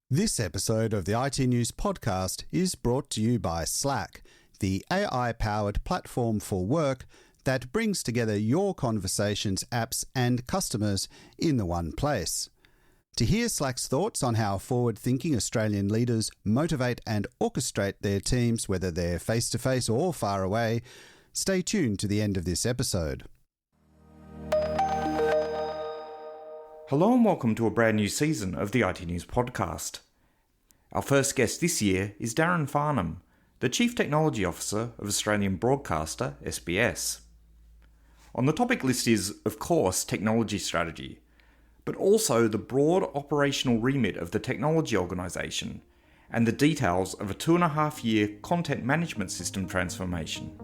This episode of the iTnews podcast is brought to you by Slack, the AI-powered platform for work that brings together your conversations, apps and customers in the one place. To hear Slack's thoughts on how forward-thinking Australian leaders motivate and orchestrate their teams, whether they're face-to-face or far away, stay tuned to the end of this episode. Hello and welcome to a brand new season of the iTnews podcast. Our first guest this year is Darren Farnham, the Chief Technology Officer of Australian broadcaster SBS. On the topic list is, of course, technology strategy, but also the broad operational remit of the technology organisation and the details of a 2.5-year content management system transformation.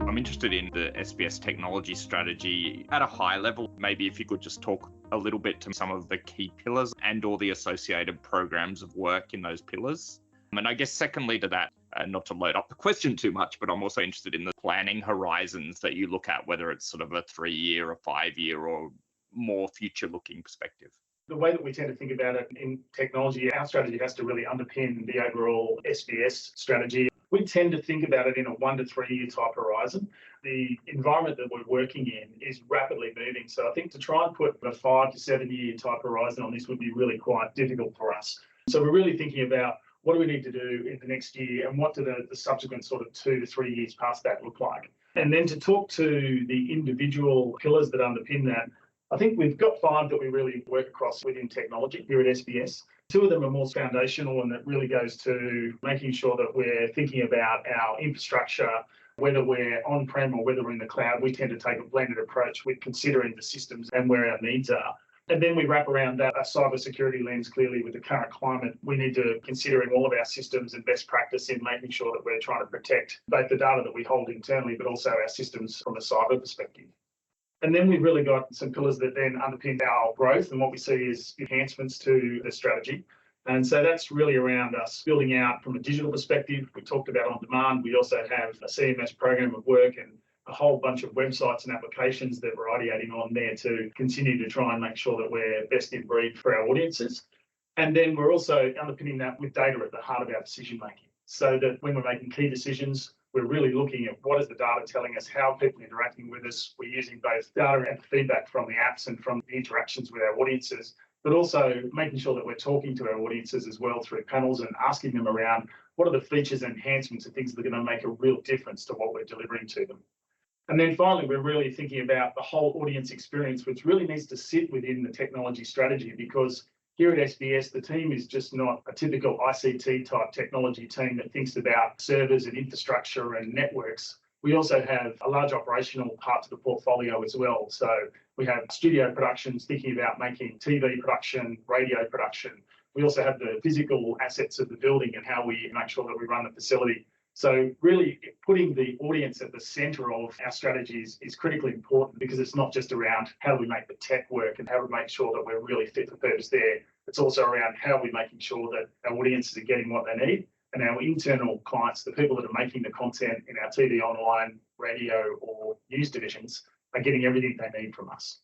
I'm interested in the SBS technology strategy at a high level. Maybe if you could just talk a little bit to some of the key pillars and all the associated programs of work in those pillars. And I guess secondly to that, not to load up the question too much, but I'm also interested in the planning horizons that you look at, whether it's sort of a 3-year, a 5-year or more future-looking perspective. The way that we tend to think about it in technology, our strategy has to really underpin the overall SBS strategy. We tend to think about it in a 1 to 3 year type horizon. The environment that we're working in is rapidly moving. So I think to try and put a 5 to 7 year type horizon on this would be really quite difficult for us. So we're really thinking about what do we need to do in the next year and what do the subsequent sort of 2 to 3 years past that look like? And then to talk to the individual pillars that underpin that, I think we've got 5 that we really work across within technology here at SBS. 2 of them are more foundational, and that really goes to making sure that we're thinking about our infrastructure, whether we're on-prem or whether we're in the cloud. We tend to take a blended approach with considering the systems and where our needs are. And then we wrap around that a cybersecurity lens. Clearly, with the current climate, we need to consider in all of our systems and best practice in making sure that we're trying to protect both the data that we hold internally, but also our systems from a cyber perspective. And then we've really got some pillars that then underpin our growth and what we see is enhancements to the strategy. And so that's really around us building out from a digital perspective. We talked about on demand. We also have a CMS program of work and a whole bunch of websites and applications that we're ideating on there to continue to try and make sure that we're best in breed for our audiences. And then we're also underpinning that with data at the heart of our decision making, so that when we're making key decisions, we're really looking at what is the data telling us, how people are interacting with us. We're using both data and feedback from the apps and from the interactions with our audiences, but also making sure that we're talking to our audiences as well through panels and asking them around what are the features and enhancements and things that are going to make a real difference to what we're delivering to them. And then finally, we're really thinking about the whole audience experience, which really needs to sit within the technology strategy, because here at SBS, the team is just not a typical ICT type technology team that thinks about servers and infrastructure and networks. We also have a large operational part to the portfolio as well. So we have studio productions, thinking about making TV production, radio production. We also have the physical assets of the building and how we make sure that we run the facility. So really putting the audience at the centre of our strategies is critically important, because it's not just around how do we make the tech work and how do we make sure that we're really fit for purpose there. It's also around how we're making sure that our audiences are getting what they need, and our internal clients, the people that are making the content in our TV, online, radio or news divisions, are getting everything they need from us.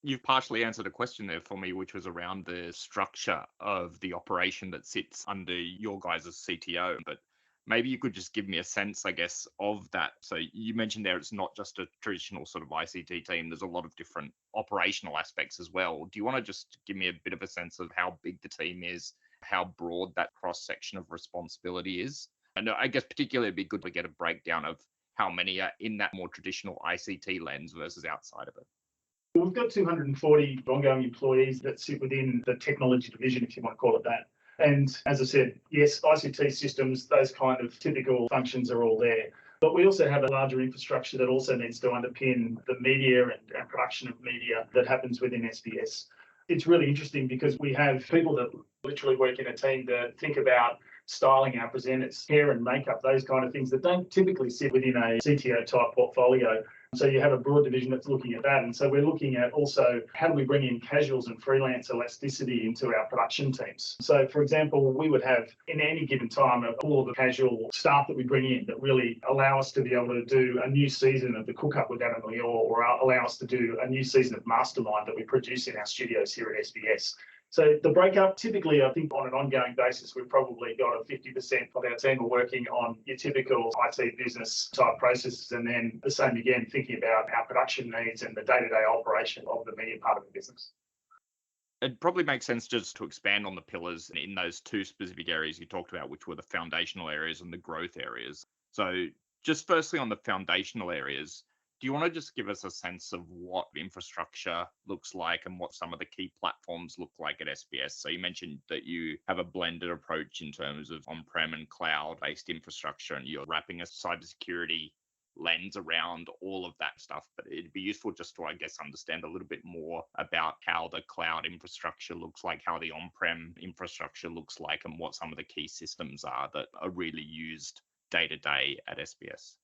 You've partially answered a question there for me, which was around the structure of the operation that sits under your guys' CTO. But maybe you could just give me a sense, I guess, of that. So you mentioned there it's not just a traditional sort of ICT team. There's a lot of different operational aspects as well. Do you want to just give me a bit of a sense of how big the team is, how broad that cross-section of responsibility is? And I guess particularly it'd be good to get a breakdown of how many are in that more traditional ICT lens versus outside of it. We've got 240 ongoing employees that sit within the technology division, if you want to call it that. And as I said, yes, ICT systems, those kind of typical functions are all there. But we also have a larger infrastructure that also needs to underpin the media and production of media that happens within SBS. It's really interesting because we have people that literally work in a team that think about styling our presenters, hair and makeup, those kind of things that don't typically sit within a CTO type portfolio. So you have a broad division that's looking at that. And so we're looking at also how do we bring in casuals and freelance elasticity into our production teams. So, for example, we would have in any given time a pool of the casual staff that we bring in that really allow us to be able to do a new season of the Cook Up with Adam Lior, or allow us to do a new season of Mastermind that we produce in our studios here at SBS. So the breakup, typically, I think on an ongoing basis, we've probably got a 50% of our team are working on your typical IT business type processes. And then the same again, thinking about our production needs and the day-to-day operation of the media part of the business. It probably makes sense just to expand on the pillars in those two specific areas you talked about, which were the foundational areas and the growth areas. So just firstly on the foundational areas, do you want to just give us a sense of what infrastructure looks like and what some of the key platforms look like at SBS? So you mentioned that you have a blended approach in terms of on-prem and cloud-based infrastructure, and you're wrapping a cybersecurity lens around all of that stuff. But it'd be useful just to, I guess, understand a little bit more about how the cloud infrastructure looks like, how the on-prem infrastructure looks like, and what some of the key systems are that are really used day-to-day at SBS.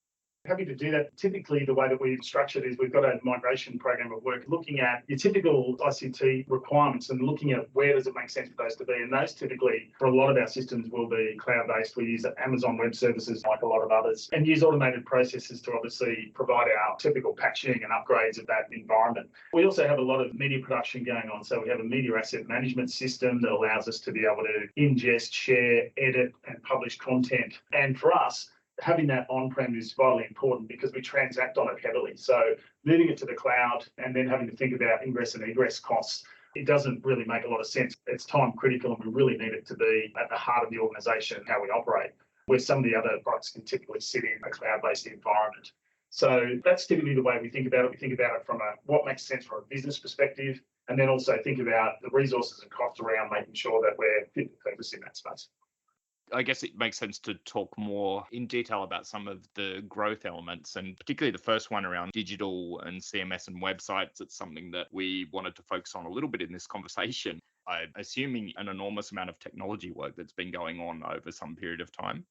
Happy to do that. Typically, the way that we've structured is we've got a migration program of work looking at your typical ICT requirements and looking at where does it make sense for those to be. And those typically, for a lot of our systems, will be cloud-based. We use Amazon Web Services like a lot of others and use automated processes to obviously provide our typical patching and upgrades of that environment. We also have a lot of media production going on. So we have a media asset management system that allows us to be able to ingest, share, edit, and publish content. And for us, having that on-prem is vitally important because we transact on it heavily. So moving it to the cloud and then having to think about ingress and egress costs, it doesn't really make a lot of sense. It's time critical and we really need it to be at the heart of the organisation, how we operate, where some of the other products can typically sit in a cloud-based environment. So that's typically the way we think about it. We think about it from what makes sense from a business perspective, and then also think about the resources and costs around making sure that we're fit for purpose in that space. I guess it makes sense to talk more in detail about some of the growth elements, and particularly the first one around digital and CMS and websites. It's something that we wanted to focus on a little bit in this conversation. I'm assuming an enormous amount of technology work that's been going on over some period of time.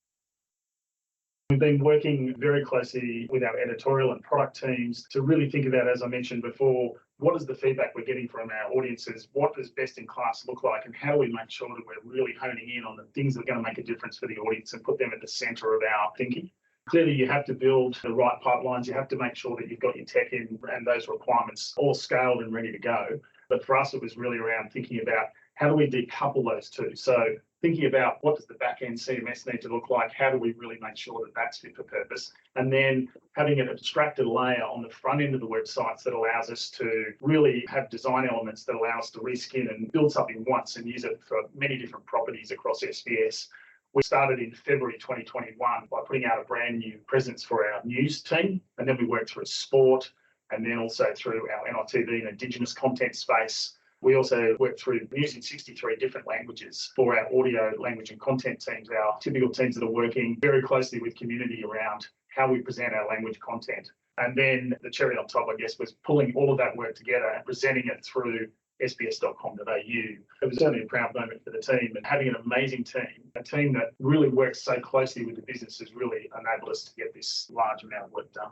We've been working very closely with our editorial and product teams to really think about, as I mentioned before, what is the feedback we're getting from our audiences? What does best in class look like? And how do we make sure that we're really honing in on the things that are going to make a difference for the audience and put them at the center of our thinking? Clearly, you have to build the right pipelines. You have to make sure that you've got your tech in and those requirements all scaled and ready to go. But for us, it was really around thinking about how do we decouple those two? So thinking about what does the back-end CMS need to look like? How do we really make sure that that's fit for purpose? And then having an abstracted layer on the front end of the websites that allows us to really have design elements that allow us to reskin and build something once and use it for many different properties across SBS. We started in February 2021 by putting out a brand new presence for our news team. And then we worked through sport and then also through our NITV and Indigenous content space. We also work through news in 63 different languages for our audio, language and content teams, our typical teams that are working very closely with community around how we present our language content. And then the cherry on top, I guess, was pulling all of that work together and presenting it through sbs.com.au. It was certainly a proud moment for the team, and having an amazing team, a team that really works so closely with the business has really enabled us to get this large amount of work done.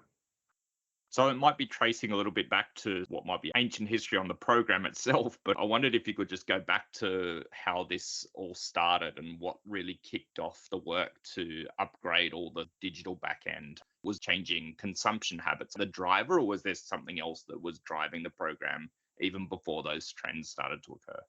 So it might be tracing a little bit back to what might be ancient history on the program itself, but I wondered if you could just go back to how this all started and what really kicked off the work to upgrade all the digital backend. Was changing consumption habits the driver, or was there something else that was driving the program even before those trends started to occur?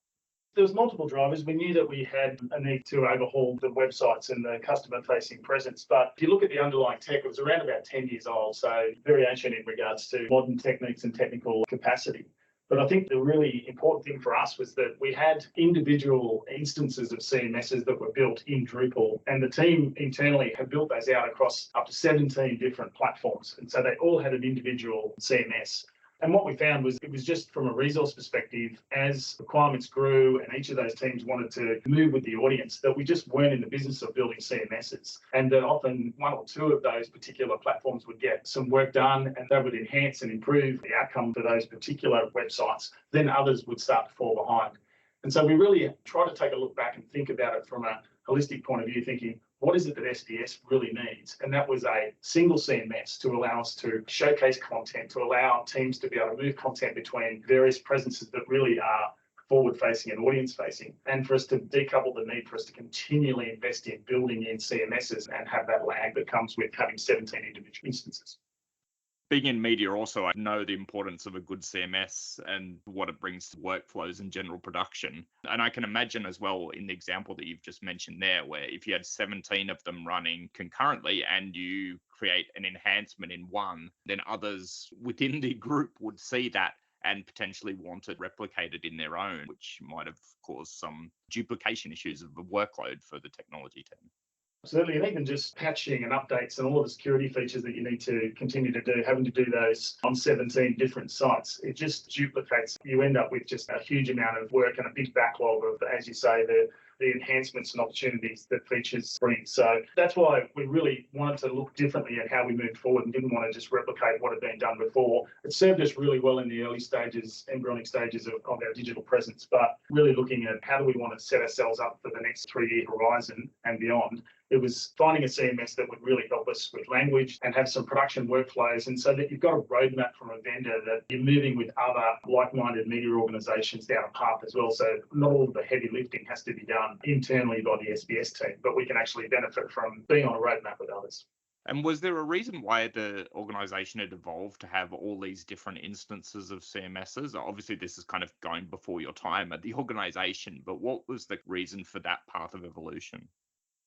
There was multiple drivers. We knew that we had a need to overhaul the websites and the customer-facing presence. But if you look at the underlying tech, it was around about 10 years old, so very ancient in regards to modern techniques and technical capacity. But I think the really important thing for us was that we had individual instances of CMSs that were built in Drupal, and the team internally had built those out across up to 17 different platforms. And so they all had an individual CMS. And what we found was it was just from a resource perspective, as requirements grew and each of those teams wanted to move with the audience, that we just weren't in the business of building CMSs. And that often one or two of those particular platforms would get some work done and they would enhance and improve the outcome for those particular websites. Then others would start to fall behind. And so we really try to take a look back and think about it from a holistic point of view, thinking, what is it that SBS really needs? And that was a single CMS to allow us to showcase content, to allow teams to be able to move content between various presences that really are forward-facing and audience-facing, and for us to decouple the need for us to continually invest in building in CMSs and have that lag that comes with having 17 individual instances. Being in media also, I know the importance of a good CMS and what it brings to workflows and general production. And I can imagine as well in the example that you've just mentioned there, where if you had 17 of them running concurrently and you create an enhancement in one, then others within the group would see that and potentially want it replicated in their own, which might have caused some duplication issues of the workload for the technology team. Absolutely, and even just patching and updates and all of the security features that you need to continue to do, having to do those on 17 different sites, it just duplicates. You end up with just a huge amount of work and a big backlog of, as you say, the enhancements and opportunities that features bring. So that's why we really wanted to look differently at how we moved forward and didn't want to just replicate what had been done before. It served us really well in the early stages, embryonic stages of our digital presence, but really looking at how do we want to set ourselves up for the next 3-year horizon and beyond. It was finding a CMS that would really help us with language and have some production workflows, and so that you've got a roadmap from a vendor that you're moving with other like-minded media organisations down a path as well. So not all of the heavy lifting has to be done internally by the SBS team, but we can actually benefit from being on a roadmap with others. And was there a reason why the organisation had evolved to have all these different instances of CMSs? Obviously, this is kind of going before your time at the organisation, but what was the reason for that path of evolution?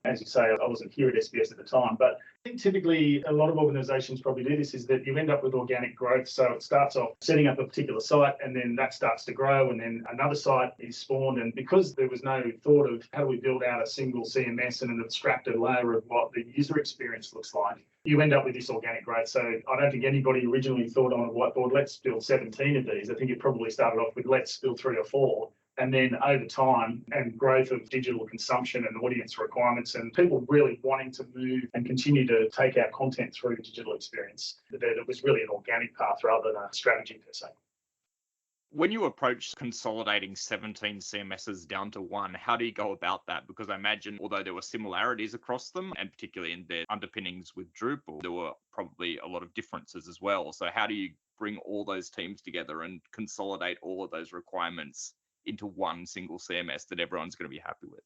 As you say, I wasn't here at SBS at the time, but I think typically a lot of organisations probably do this, is that you end up with organic growth. So it starts off setting up a particular site, and then that starts to grow, and then another site is spawned. And because there was no thought of how do we build out a single CMS and an abstracted layer of what the user experience looks like, you end up with this organic growth. So I don't think anybody originally thought on a whiteboard, let's build 17 of these. I think it probably started off with let's build 3 or 4. And then over time and growth of digital consumption and audience requirements and people really wanting to move and continue to take our content through the digital experience, that it was really an organic path rather than a strategy per se. When you approach consolidating 17 CMSs down to one, how do you go about that? Because I imagine, although there were similarities across them, and particularly in their underpinnings with Drupal, there were probably a lot of differences as well. So how do you bring all those teams together and consolidate all of those requirements into one single CMS that everyone's going to be happy with?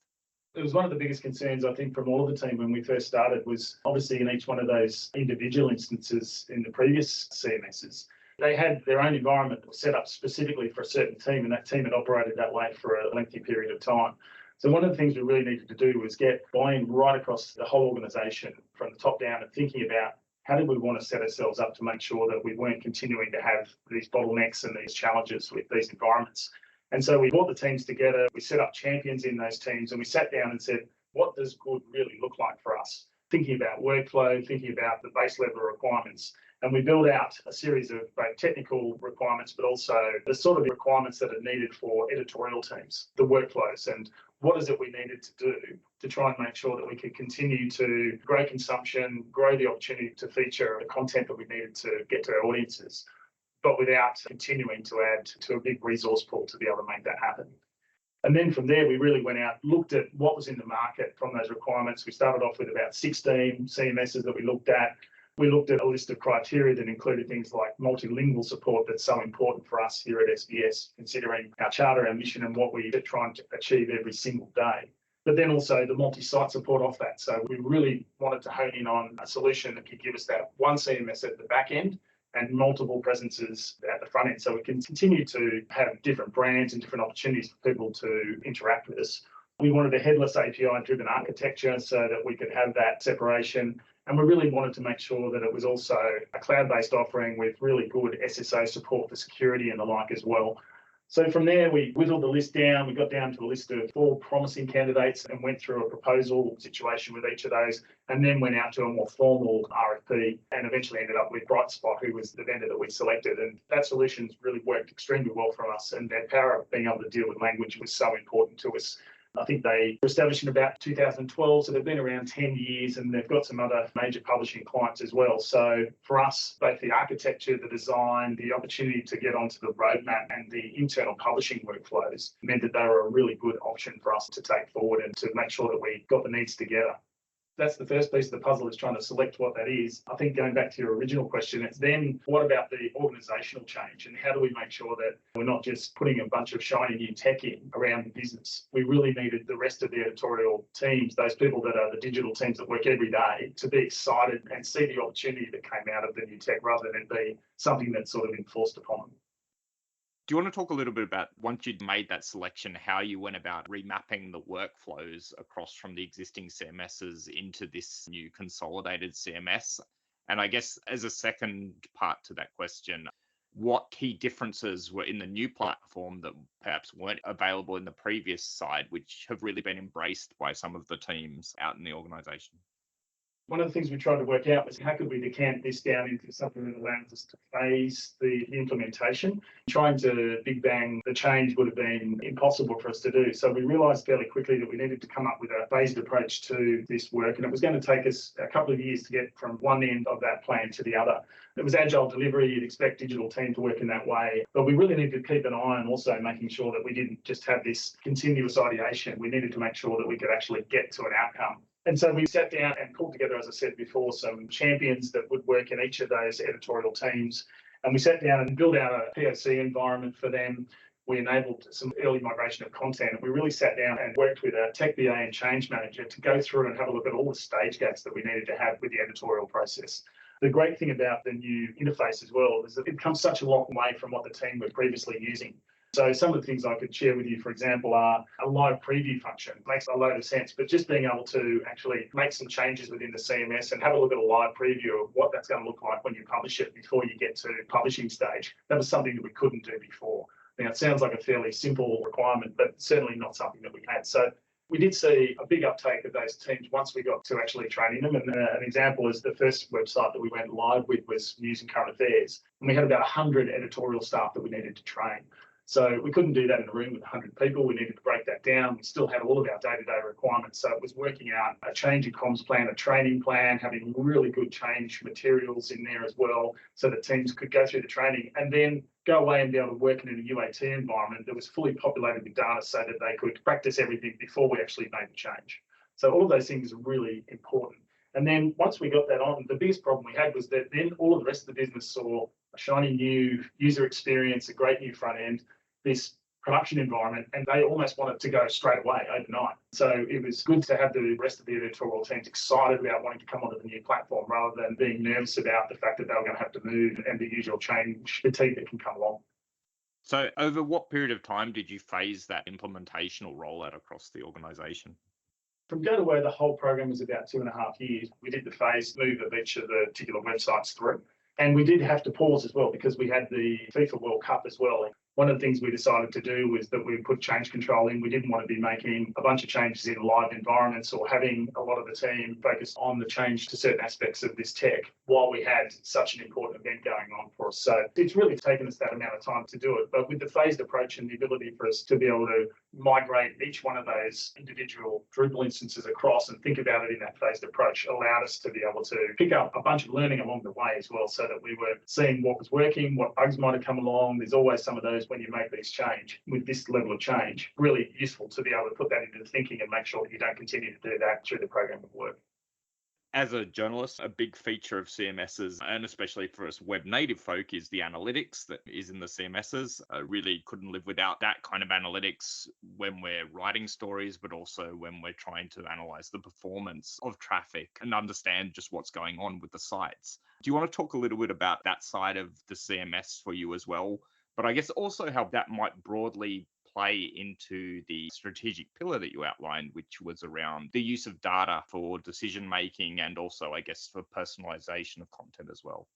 It was one of the biggest concerns, I think, from all of the team when we first started, was obviously in each one of those individual instances in the previous CMSs, they had their own environment that was set up specifically for a certain team, and that team had operated that way for a lengthy period of time. So one of the things we really needed to do was get buy-in right across the whole organisation from the top down and thinking about how did we want to set ourselves up to make sure that we weren't continuing to have these bottlenecks and these challenges with these environments. And so we brought the teams together, we set up champions in those teams, and we sat down and said, what does good really look like for us? Thinking about workflow, thinking about the base level requirements. And we built out a series of both technical requirements, but also the sort of requirements that are needed for editorial teams, the workflows, and what is it we needed to do to try and make sure that we could continue to grow consumption, grow the opportunity to feature the content that we needed to get to our audiences, but without continuing to add to a big resource pool to be able to make that happen. And then from there, we really went out, looked at what was in the market from those requirements. We started off with about 16 CMSs that we looked at. We looked at a list of criteria that included things like multilingual support that's so important for us here at SBS, considering our charter, our mission, and what we are trying to achieve every single day. But then also the multi-site support off that. So we really wanted to hone in on a solution that could give us that one CMS at the back end and multiple presences at the front end, so we can continue to have different brands and different opportunities for people to interact with us. We wanted a headless API-driven architecture so that we could have that separation, and we really wanted to make sure that it was also a cloud-based offering with really good SSO support for security and the like as well. So from there, we whittled the list down. We got down to a list of 4 promising candidates and went through a proposal situation with each of those, and then went out to a more formal RFP and eventually ended up with Brightspot, who was the vendor that we selected. And that solution's really worked extremely well for us, and their power of being able to deal with language was so important to us. I think they were established in about 2012, so they've been around 10 years, and they've got some other major publishing clients as well. So for us, both the architecture, the design, the opportunity to get onto the roadmap and the internal publishing workflows meant that they were a really good option for us to take forward and to make sure that we got the needs together. That's the first piece of the puzzle, is trying to select what that is. I think going back to your original question, it's then what about the organisational change, and how do we make sure that we're not just putting a bunch of shiny new tech in around the business? We really needed the rest of the editorial teams, those people that are the digital teams that work every day, to be excited and see the opportunity that came out of the new tech rather than it be something that's sort of enforced upon them. Do you want to talk a little bit about, once you'd made that selection, how you went about remapping the workflows across from the existing CMSs into this new consolidated CMS? And I guess as a second part to that question, what key differences were in the new platform that perhaps weren't available in the previous side, which have really been embraced by some of the teams out in the organisation? One of the things we tried to work out was how could we decant this down into something that allows us to phase the implementation. Trying to big bang the change would have been impossible for us to do. So we realised fairly quickly that we needed to come up with a phased approach to this work, and it was going to take us a couple of years to get from one end of that plan to the other. It was agile delivery. You'd expect digital team to work in that way, but we really needed to keep an eye on also making sure that we didn't just have this continuous ideation. We needed to make sure that we could actually get to an outcome. And so we sat down and pulled together, as I said before, some champions that would work in each of those editorial teams. And we sat down and built out a POC environment for them. We enabled some early migration of content. And we really sat down and worked with a tech BA and change manager to go through and have a look at all the stage gates that we needed to have with the editorial process. The great thing about the new interface as well is that it comes such a long way from what the team were previously using. So some of the things I could share with you, for example, are a live preview function. Makes a load of sense, but just being able to actually make some changes within the CMS and have a look at a live preview of what that's going to look like when you publish it before you get to publishing stage. That was something that we couldn't do before. Now, it sounds like a fairly simple requirement, but certainly not something that we had. So we did see a big uptake of those teams once we got to actually training them. And an example is the first website that we went live with was News and Current Affairs. And we had about 100 editorial staff that we needed to train. So we couldn't do that in a room with 100 people. We needed to break that down. We still had all of our day-to-day requirements. So it was working out a change in comms plan, a training plan, having really good change materials in there as well, so that teams could go through the training and then go away and be able to work in a UAT environment that was fully populated with data so that they could practice everything before we actually made the change. So all of those things are really important. And then once we got that on, the biggest problem we had was that then all of the rest of the business saw a shiny new user experience, a great new front end, this production environment, and they almost wanted to go straight away overnight. So it was good to have the rest of the editorial teams excited about wanting to come onto the new platform rather than being nervous about the fact that they were going to have to move and the usual change fatigue that can come along. So over what period of time did you phase that implementational rollout across the organisation? From go to where the whole program was about 2.5 years, we did the phase move of each of the particular websites through. And we did have to pause as well because we had the FIFA World Cup as well. One of the things we decided to do was that we put change control in. We didn't want to be making a bunch of changes in live environments or having a lot of the team focus on the change to certain aspects of this tech while we had such an important event going on for us. So it's really taken us that amount of time to do it. But with the phased approach and the ability for us to be able to migrate each one of those individual Drupal instances across and think about it in that phased approach allowed us to be able to pick up a bunch of learning along the way as well, so that we were seeing what was working, what bugs might have come along. There's always some of those when you make these change. With this level of change, really useful to be able to put that into the thinking and make sure that you don't continue to do that through the program of work. As a journalist, a big feature of CMSs, and especially for us web native folk, is the analytics that is in the CMSs. I really couldn't live without that kind of analytics when we're writing stories, but also when we're trying to analyze the performance of traffic and understand just what's going on with the sites. Do you want to talk a little bit about that side of the CMS for you as well? But I guess also how that might broadly play into the strategic pillar that you outlined, which was around the use of data for decision making and also, I guess, for personalization of content as well.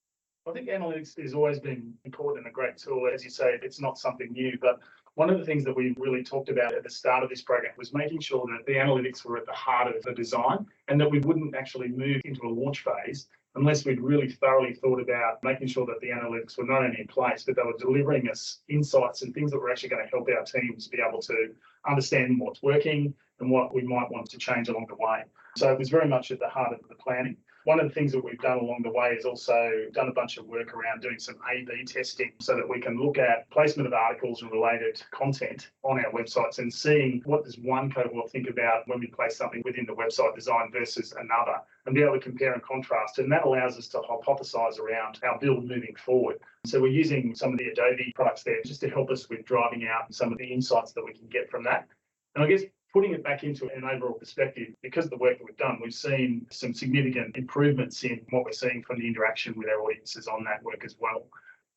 I think analytics has always been important and a great tool. As you say, it's not something new, but one of the things that we really talked about at the start of this program was making sure that the analytics were at the heart of the design and that we wouldn't actually move into a launch phase unless we'd really thoroughly thought about making sure that the analytics were not only in place, but they were delivering us insights and things that were actually going to help our teams be able to understand what's working and what we might want to change along the way. So it was very much at the heart of the planning. One of the things that we've done along the way is also done a bunch of work around doing some A/B testing so that we can look at placement of articles and related content on our websites and seeing what does one cohort think about when we place something within the website design versus another, and be able to compare and contrast. And that allows us to hypothesize around our build moving forward. So we're using some of the Adobe products there just to help us with driving out some of the insights that we can get from that. And I guess putting it back into an overall perspective, because of the work that we've done, we've seen some significant improvements in what we're seeing from the interaction with our audiences on that work as well.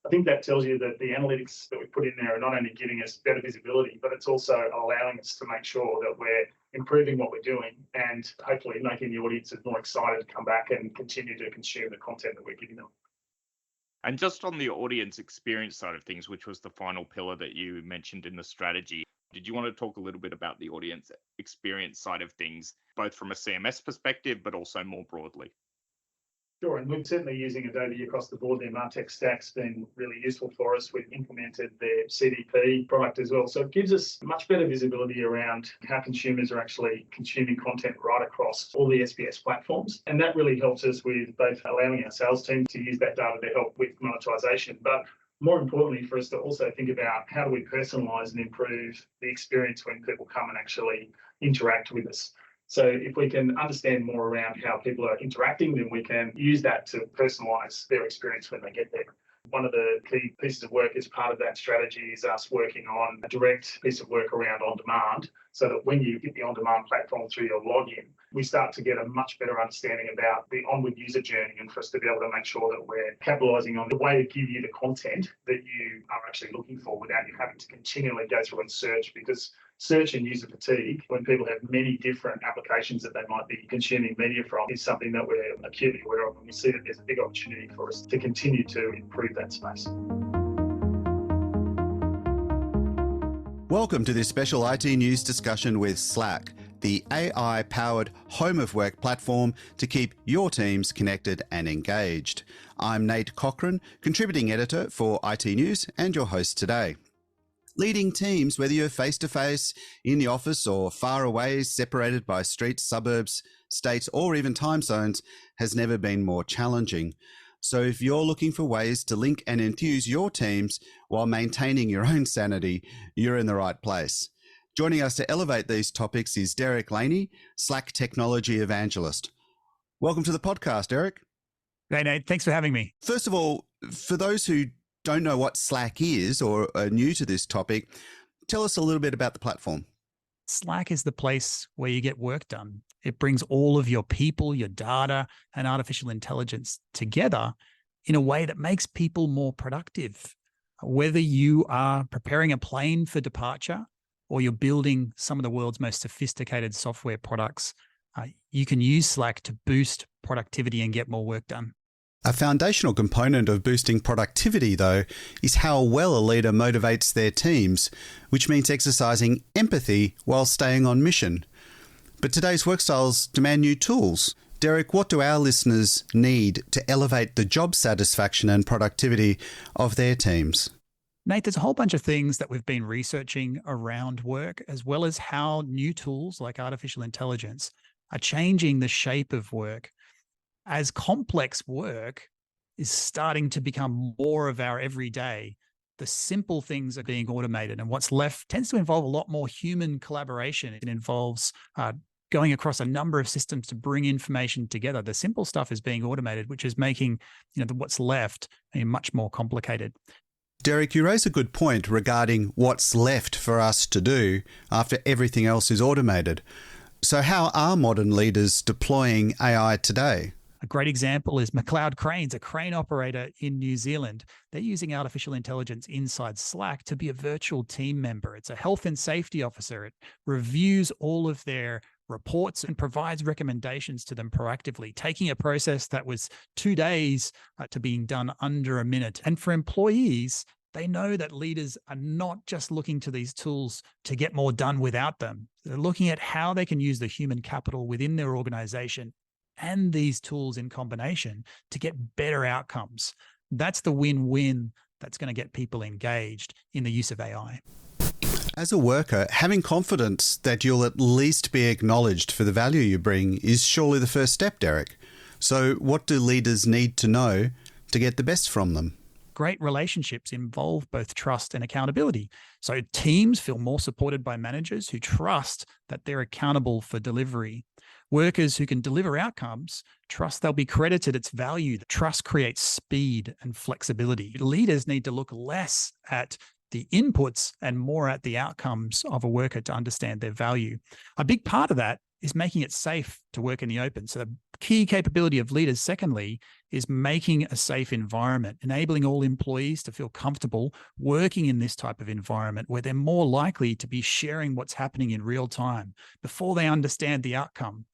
I think that tells you that the analytics that we put in there are not only giving us better visibility, but it's also allowing us to make sure that we're improving what we're doing and hopefully making the audiences more excited to come back and continue to consume the content that we're giving them. And just on the audience experience side of things, which was the final pillar that you mentioned in the strategy, did you want to talk a little bit about the audience experience side of things, both from a CMS perspective, but also more broadly? Sure, and we're certainly using Adobe across the board. Their MarTech stack's been really useful for us. We've implemented their CDP product as well. So it gives us much better visibility around how consumers are actually consuming content right across all the SBS platforms. And that really helps us with both allowing our sales team to use that data to help with monetization, but more importantly for us to also think about how do we personalize and improve the experience when people come and actually interact with us. So if we can understand more around how people are interacting, then we can use that to personalize their experience when they get there. One of the key pieces of work as part of that strategy is us working on a direct piece of work around on-demand, so that when you hit the on-demand platform through your login, we start to get a much better understanding about the onward user journey, and for us to be able to make sure that we're capitalizing on the way to give you the content that you are actually looking for without you having to continually go through and search, because search and user fatigue, when people have many different applications that they might be consuming media from, is something that we're acutely aware of, and we see that there's a big opportunity for us to continue to improve that space. Welcome to this special IT news discussion with Slack, the AI-powered home of work platform to keep your teams connected and engaged. I'm Nate Cochran, contributing editor for iTnews and your host today. Leading teams, whether you're face-to-face, in the office or far away, separated by streets, suburbs, states or even time zones, has never been more challenging. So if you're looking for ways to link and enthuse your teams while maintaining your own sanity, you're in the right place. Joining us to elevate these topics is Derek Laney, Slack Technology Evangelist. Welcome to the podcast, Derek. Hey, Nate. Thanks for having me. First of all, for those who don't know what Slack is or are new to this topic, tell us a little bit about the platform. Slack is the place where you get work done. It brings all of your people, your data, and artificial intelligence together in a way that makes people more productive. Whether you are preparing a plane for departure or you're building some of the world's most sophisticated software products, you can use Slack to boost productivity and get more work done. A foundational component of boosting productivity, though, is how well a leader motivates their teams, which means exercising empathy while staying on mission. But today's work styles demand new tools. Derek, what do our listeners need to elevate the job satisfaction and productivity of their teams? Nate, there's a whole bunch of things that we've been researching around work, as well as how new tools like artificial intelligence are changing the shape of work. As complex work is starting to become more of our everyday, the simple things are being automated, and what's left tends to involve a lot more human collaboration. It involves going across a number of systems to bring information together. The simple stuff is being automated, which is making what's left much more complicated. Derek, you raise a good point regarding what's left for us to do after everything else is automated. So how are modern leaders deploying AI today? A great example is McLeod Cranes, a crane operator in New Zealand. They're using artificial intelligence inside Slack to be a virtual team member. It's a health and safety officer. It reviews all of their reports and provides recommendations to them proactively, taking a process that was 2 days to being done under a minute. And for employees, they know that leaders are not just looking to these tools to get more done without them. They're looking at how they can use the human capital within their organization and these tools in combination to get better outcomes. That's the win-win that's going to get people engaged in the use of AI. As a worker, having confidence that you'll at least be acknowledged for the value you bring is surely the first step, Derek. So what do leaders need to know to get the best from them? Great relationships involve both trust and accountability. So teams feel more supported by managers who trust that they're accountable for delivery. Workers who can deliver outcomes trust they'll be credited its value. Trust creates speed and flexibility. Leaders need to look less at the inputs and more at the outcomes of a worker to understand their value. A big part of that is making it safe to work in the open. So the key capability of leaders, secondly, is making a safe environment, enabling all employees to feel comfortable working in this type of environment where they're more likely to be sharing what's happening in real time before they understand the outcome.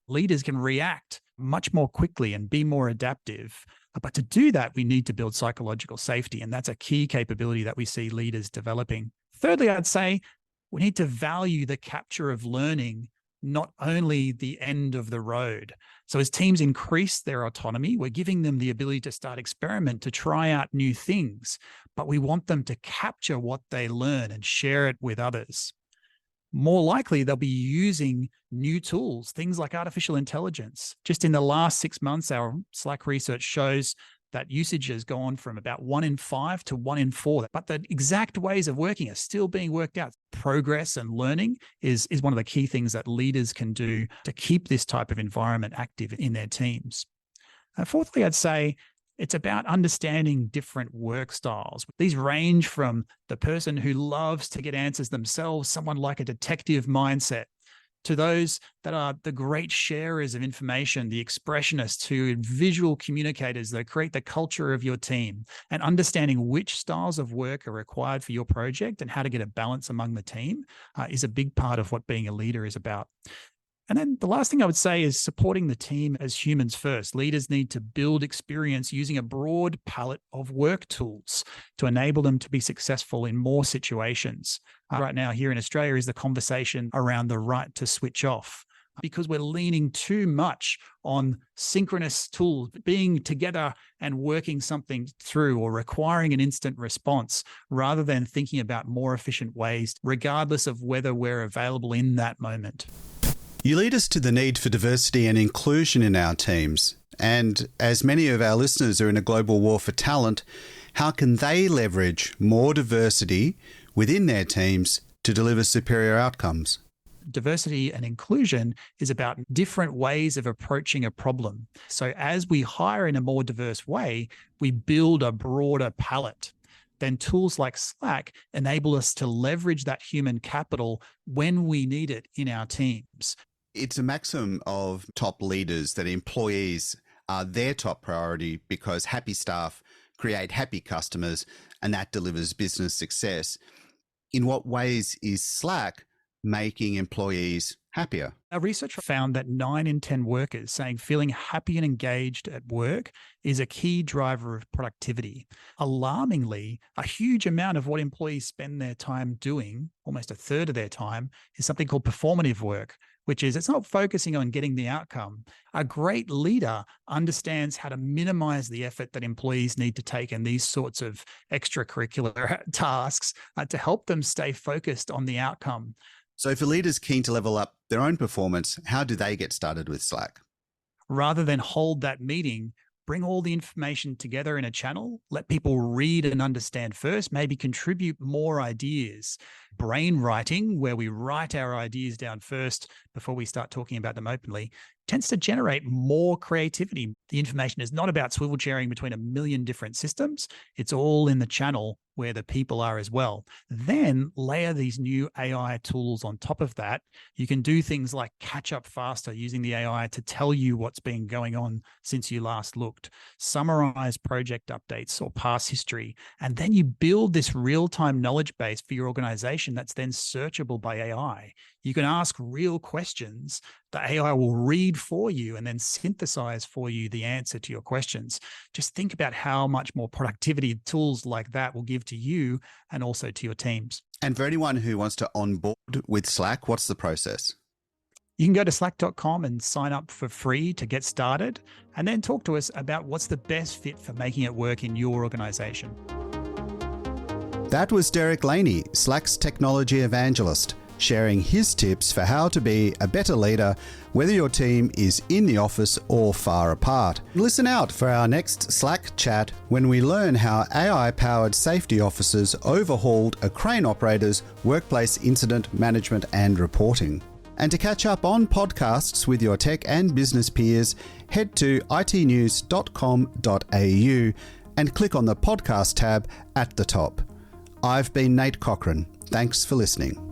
Leaders can react much more quickly and be more adaptive. But to do that, we need to build psychological safety. And that's a key capability that we see leaders developing. Thirdly, I'd say we need to value the capture of learning, not only the end of the road. So as teams increase their autonomy, we're giving them the ability to start experiment, to try out new things, but we want them to capture what they learn and share it with others. More likely, they'll be using new tools, things like artificial intelligence. Just in the last 6 months, our Slack research shows that usage has gone from about 1 in 5 to 1 in 4. But the exact ways of working are still being worked out. Progress and learning is one of the key things that leaders can do to keep this type of environment active in their teams. Fourthly, I'd say it's about understanding different work styles. These range from the person who loves to get answers themselves, someone like a detective mindset, to those that are the great sharers of information, the expressionists who are visual communicators that create the culture of your team, and understanding which styles of work are required for your project and how to get a balance among the team is a big part of what being a leader is about. And then the last thing I would say is supporting the team as humans first. Leaders need to build experience using a broad palette of work tools to enable them to be successful in more situations. Right now here in Australia is the conversation around the right to switch off, because we're leaning too much on synchronous tools, being together and working something through or requiring an instant response, rather than thinking about more efficient ways, regardless of whether we're available in that moment. You lead us to the need for diversity and inclusion in our teams. And as many of our listeners are in a global war for talent, how can they leverage more diversity within their teams to deliver superior outcomes? Diversity and inclusion is about different ways of approaching a problem. So as we hire in a more diverse way, we build a broader palette. Then tools like Slack enable us to leverage that human capital when we need it in our teams. It's a maxim of top leaders that employees are their top priority because happy staff create happy customers, and that delivers business success. In what ways is Slack making employees happier? Our research found that 9 in 10 workers saying feeling happy and engaged at work is a key driver of productivity. Alarmingly, a huge amount of what employees spend their time doing, almost a third of their time, is something called performative work, which is it's not focusing on getting the outcome. A great leader understands how to minimize the effort that employees need to take in these sorts of extracurricular tasks to help them stay focused on the outcome. So for leaders keen to level up their own performance, how do they get started with Slack? Rather than hold that meeting, bring all the information together in a channel, let people read and understand first, maybe contribute more ideas. Brain writing, where we write our ideas down first before we start talking about them openly, tends to generate more creativity. The information is not about swivel chairing between a million different systems. It's all in the channel where the people are as well. Then layer these new AI tools on top of that. You can do things like catch up faster using the AI to tell you what's been going on since you last looked, summarize project updates or past history, and then you build this real-time knowledge base for your organization that's then searchable by AI. You can ask real questions. The AI will read for you and then synthesize for you the answer to your questions. Just think about how much more productivity tools like that will give to you and also to your teams. And for anyone who wants to onboard with Slack, what's the process? You can go to slack.com and sign up for free to get started, and then talk to us about what's the best fit for making it work in your organization. That was Derek Laney, Slack's technology evangelist. sharing his tips for how to be a better leader, whether your team is in the office or far apart. Listen out for our next Slack chat when we learn how AI-powered safety officers overhauled a crane operator's workplace incident management and reporting. And to catch up on podcasts with your tech and business peers, head to itnews.com.au and click on the podcast tab at the top. I've been Nate Cochran. Thanks for listening.